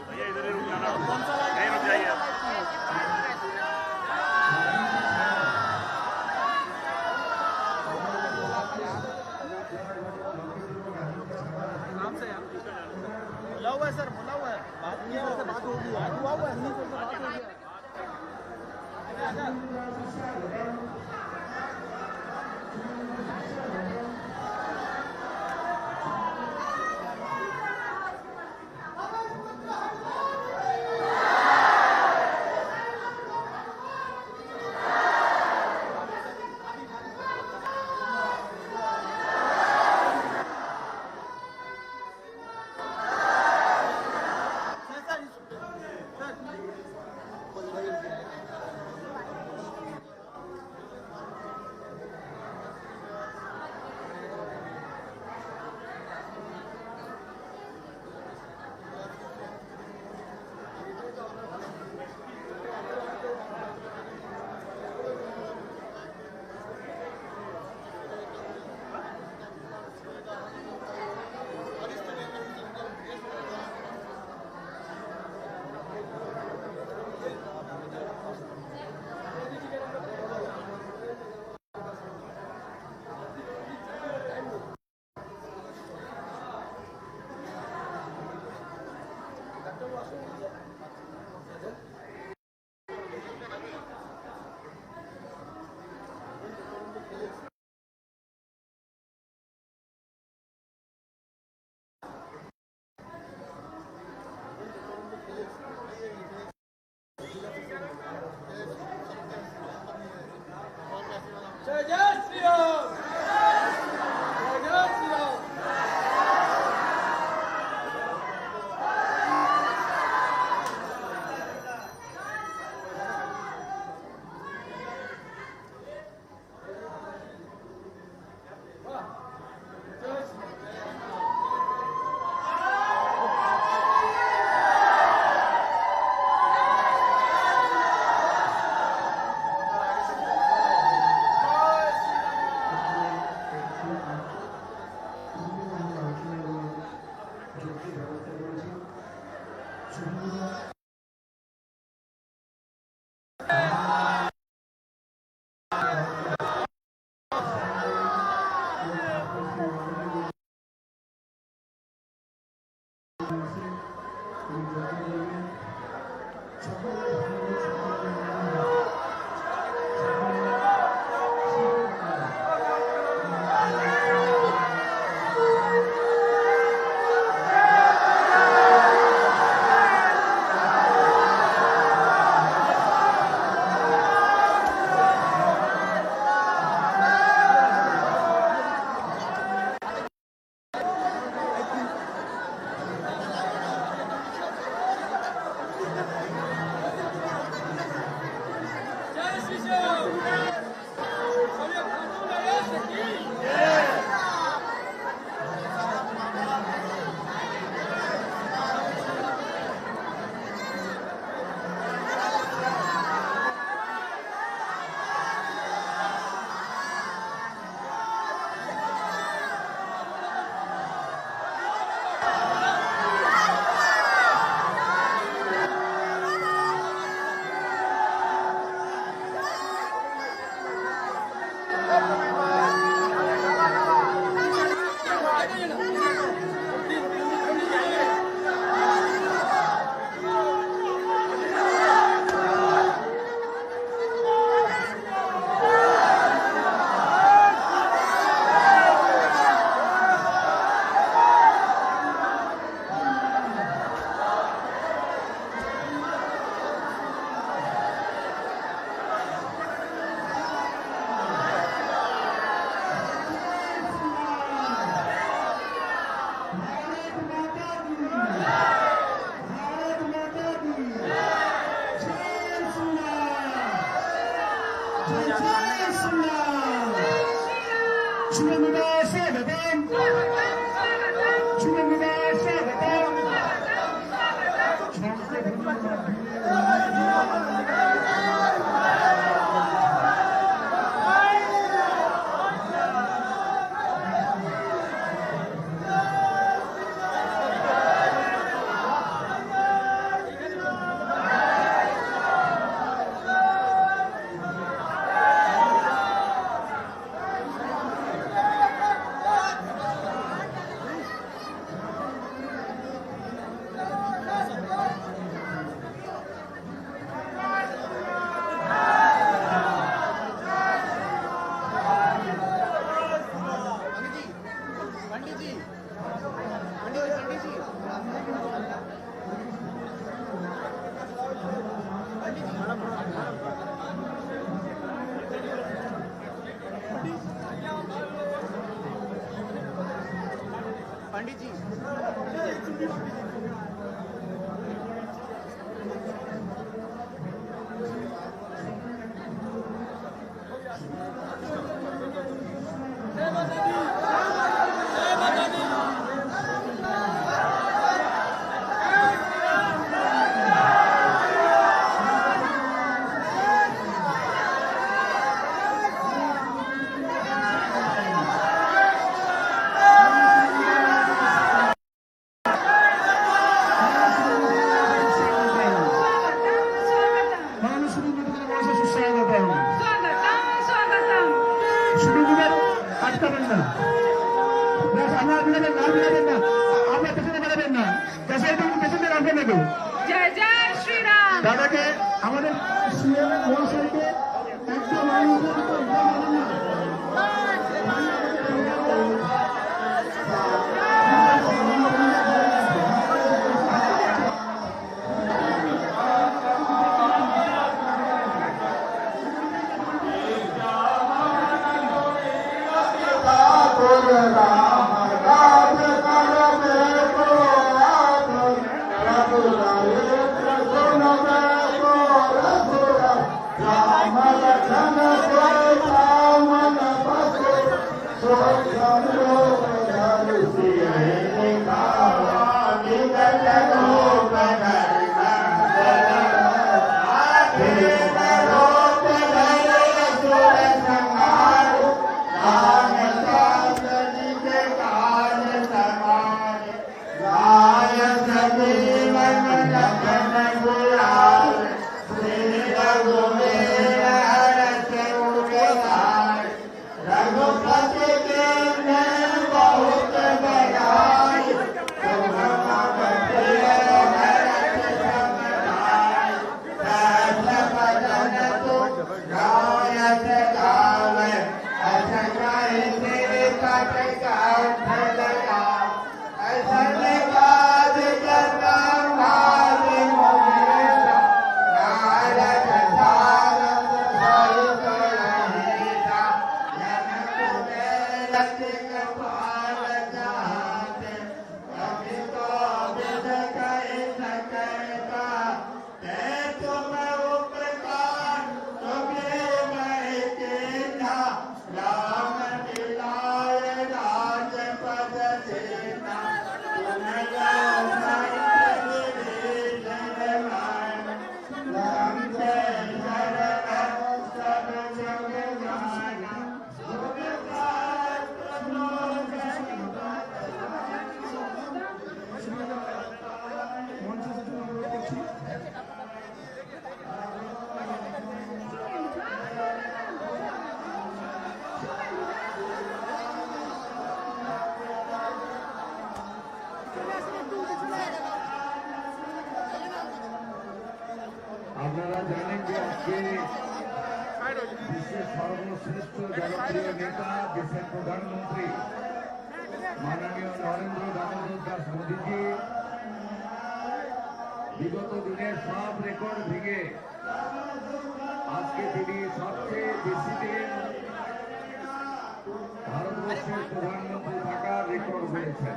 भैया इधर ही रुक जाना, नहीं रुक जाइए आप। बोला हुआ है सर, बोला हुआ है, बात किया हुआ है, बात हो गई है, हुआ हुआ है, नहीं तो बात हो गया। जय जय श्री राम, जय जय श्री राम। 주민들의 세대된 주민들의 세대된 দাদাকে আমাদের সিএম মহাশয়কে একটা মানুষের উপর মানেন না। আপনারা জানেন যে আজকে বিশ্বের সর্বশ্রেষ্ঠ জনপ্রিয় নেতা দেশের প্রধানমন্ত্রী মাননীয় নরেন্দ্র দামোদর দাস মোদীজি বিগত দিনের সব রেকর্ড ভেঙে আজকে তিনি সবচেয়ে বেশি দিন ভারতবর্ষের প্রধানমন্ত্রী থাকার রেকর্ড হয়েছেন।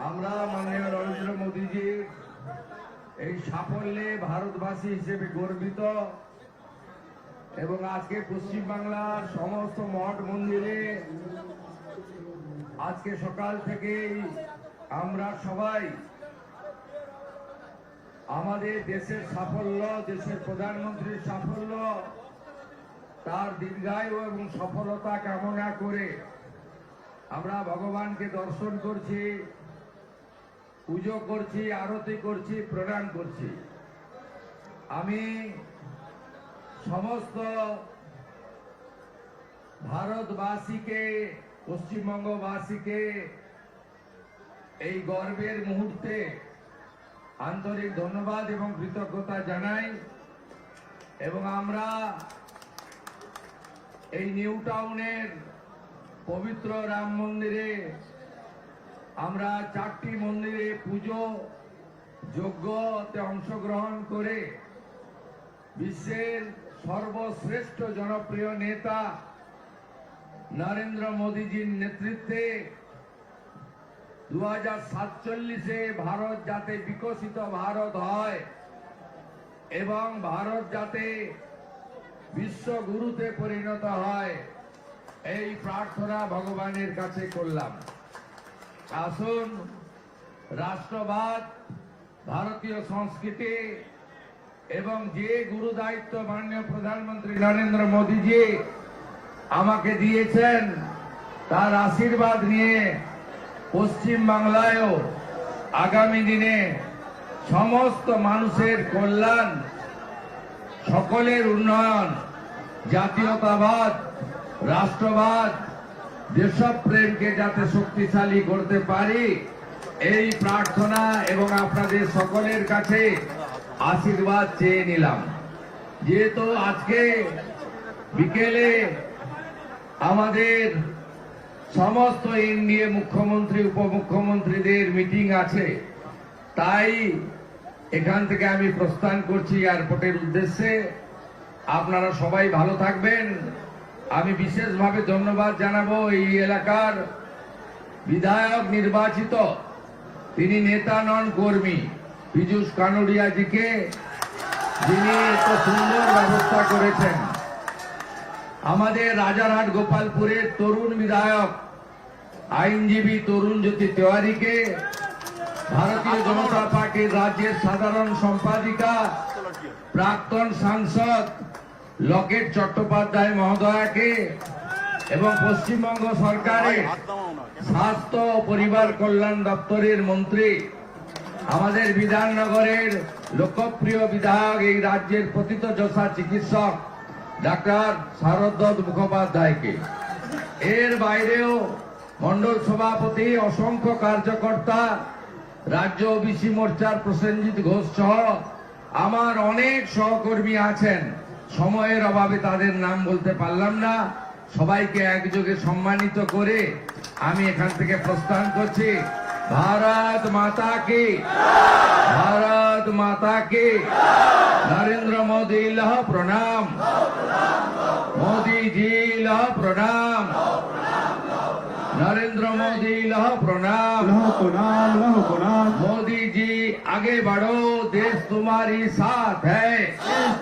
আমরা মাননীয় নরেন্দ্র মোদীজির এই সাফল্যে ভারতবাসী হিসেবে গর্বিত এবং আজকে পশ্চিমবাংলার সমস্ত মঠ মন্দিরে আজকে সকাল থেকেই আমরা সবাই আমাদের দেশের সাফল্য, দেশের প্রধানমন্ত্রীর সাফল্য, তার দীর্ঘায়ু এবং সফলতা কামনা করে আমরা ভগবানকে দর্শন করছি, পুজো করছি, আরতি করছি, প্রণাম করছি। আমি সমস্ত ভারতবাসীকে, পশ্চিমবঙ্গবাসীকে এই গর্বের মুহূর্তে আন্তরিক ধন্যবাদ এবং কৃতজ্ঞতা জানাই। এবং আমরা এই নিউ টাউনের পবিত্র রাম মন্দিরে আমরা 4টি মন্দিরে পুজো যজ্ঞতে অংশগ্রহণ করে বিশ্বের সর্বশ্রেষ্ঠ জনপ্রিয় নেতা নরেন্দ্র মোদীজির নেতৃত্বে 2047-এ ভারত যাতে বিকশিত ভারত হয় এবং ভারত যাতে বিশ্বগুরুতে পরিণত হয়, এই প্রার্থনা ভগবানের কাছে করলাম। আসুন, রাষ্ট্রবাদ, ভারতীয় সংস্কৃতি এবং যে গুরু দায়িত্ব মাননীয় প্রধানমন্ত্রী নরেন্দ্র মোদীজি আমাকে দিয়েছেন, তার আশীর্বাদ নিয়ে পশ্চিম বাংলায়ও আগামী দিনে সমস্ত মানুষের কল্যাণ, সকলের উন্নয়ন, জাতীয়তাবাদ, রাষ্ট্রবাদ, দেশপ্রেমকে যাতে শক্তিশালী করতে পারি, এই প্রার্থনা এবং আপনাদের সকলের কাছে আশীর্বাদ চেয়ে নিলাম। যেহেতু আজকে বিকেলে আমাদের সমস্ত এনডিএ মুখ্যমন্ত্রী উপমুখ্যমন্ত্রীদের মিটিং আছে, তাই এখান থেকে আমি প্রস্থান করছি এয়ারপোর্টের উদ্দেশ্যে। আপনারা সবাই ভালো থাকবেন। আমি বিশেষভাবে ধন্যবাদ জানাবো এই এলাকার বিধায়ক নির্বাচিত, তিনি নেতা নন কর্মী, পীযূষ কানুরিয়াজিকে, যিনি এত সুন্দর ব্যবস্থা করেছেন। আমাদের রাজারহাট গোপালপুরের তরুণ বিধায়ক আইনজীবী তরুণ জ্যোতি তেওয়ারিকে, ভারতীয় জনতা পার্টির রাজ্যের সাধারণ সম্পাদিকা প্রাক্তন সাংসদ লকেট চট্টোপাধ্যায় মহোদয়াকে এবং পশ্চিমবঙ্গ সরকারের স্বাস্থ্য ও পরিবার কল্যাণ দপ্তরের মন্ত্রী, আমাদের বিধাননগরের লোকপ্রিয় বিধায়ক, এই রাজ্যের প্রথিতযশা চিকিৎসক ডাক্তার শারদ মুখোপাধ্যায়কে, এর বাইরেও মন্ডল সভাপতি, অসংখ্য কার্যকর্তা, রাজ্য ওবিসি মোর্চার প্রসেনজিৎ ঘোষ সহ আমার অনেক সহকর্মী আছেন। সময়ের অভাবে তাদের নাম বলতে পারলাম না। সবাইকে একযোগে সম্মানিত করে আমি এখান থেকে প্রস্থান করছি। ভারত মাতা কি, ভারত মাতা কি। নরেন্দ্র মোদী লহ প্রণাম, মোदी जी लह प्रणाम, नरेंद्र मोदी लह प्रणाम, लहो प्रणाम। मोदी जी आगे बढ़ो, देश तुम्हारी साथ है,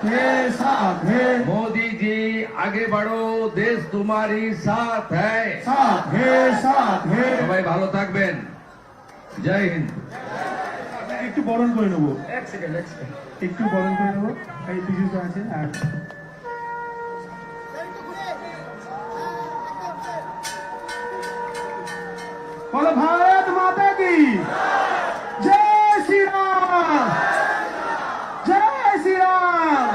के साथ है, मोदी जी आगे बढ़ो, देश तुम्हारी साथ है। साथ है, साथ है। সবাই ভালো থাকবেন। জয় হিন্দ। একটু বরণ করে নেবো, একটু বরণ করে নেবো। এই পীযূষ আছে আর বলো ভারত মাতা কি জয় শ্রীরাম, জয় শ্রীরাম।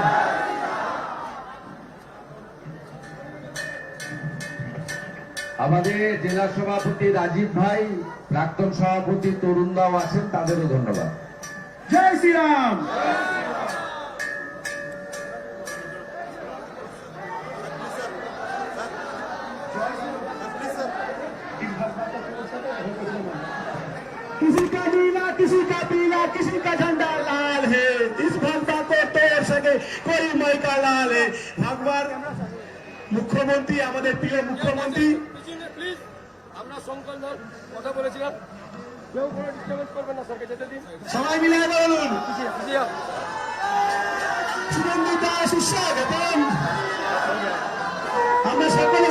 আমাদের জেলা সভাপতি রাজীব ভাই, প্রাক্তন সভাপতি তরুণ দাও আছেন, তাদেরও ধন্যবাদ। জয় শ্রীরাম। किसी का नीला, किसी का पीला, किसी का झंडा लाल है, इस भाजपा को तोड़ सके कोई मई का लाल है। भगवान মুখ্যমন্ত্রী, আমাদের প্রিয় মুখ্যমন্ত্রী, প্লিজ আমরা সংকল্প কথা বলেছিলাম, কেউ কোনো ডিস্টার্বেন্স করবেন না, স্যারকে যেতে দিন। সবাই মিলে বলুন পিছিয়ে সুগন্ধিতা সুস্বাগতম। আমরা সকলে